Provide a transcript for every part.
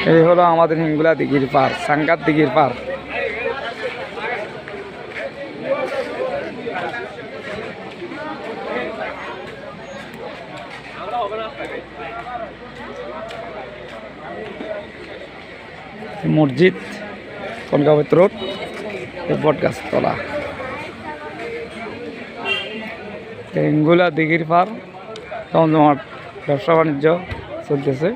এই হলো আমাদের হিঙ্গুলা দিঘির পার, সাঙ্গাত দিঘির পার। মসজিদ কনকাবত রোড, বটগাছতলা। হিঙ্গুলা দিঘির পার জমজমাট ব্যবসা বাণিজ্য চলতেছে।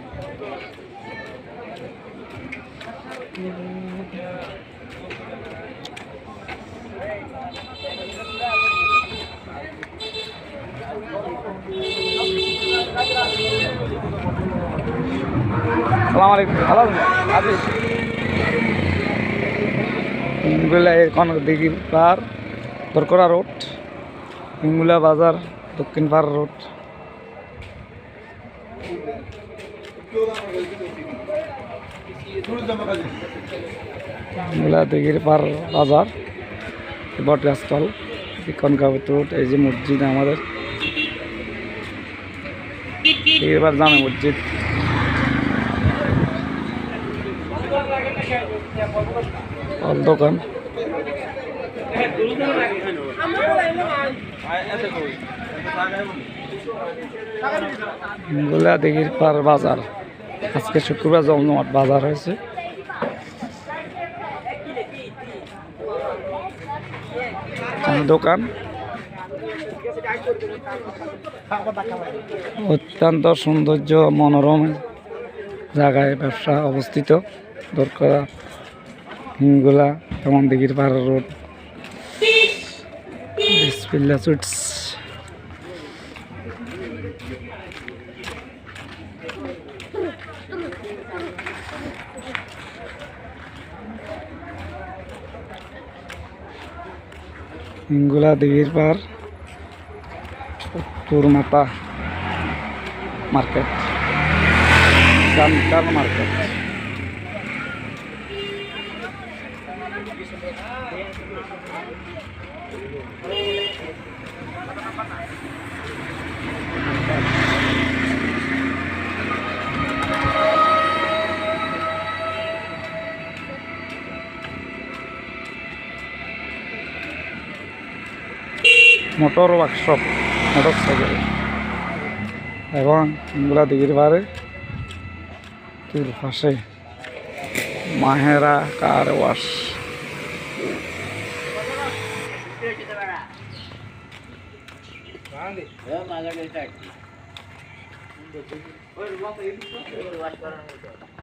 সালাম আলাইকুম। ভালো আছি। হিঙ্গুলা কনক দিঘির পার, দরকরা রোড, হিঙ্গুলা বাজার, দক্ষিণ পাড় রোড। হিঙ্গুলা দিঘির পার বাজার, বটগাছতল, কনকাবত রোড। এই যে মসজিদ আমাদের দিঘির পার জামে মসজিদ। ফল দোকান। হিঙ্গুলা দিঘির পার বাজার, আজকে শুক্রবার জমজমাট বাজার হয়েছে। দোকান অত্যন্ত সৌন্দর্য মনোরম জায়গায় ব্যবসা অবস্থিত। দরকরা হিঙ্গুলা তেমন দিঘির পাড় রোড, বিসমিল্লাহ সুইটস। হিঙ্গুলা দিঘির পাড়, উত্তর মাতা মার্কেট, জামতার market. Motor workshop, motorcycle এবং হিঙ্গুলা দিঘির পাড়ে দুই পাশে মাহেরা কার ওয়াশ।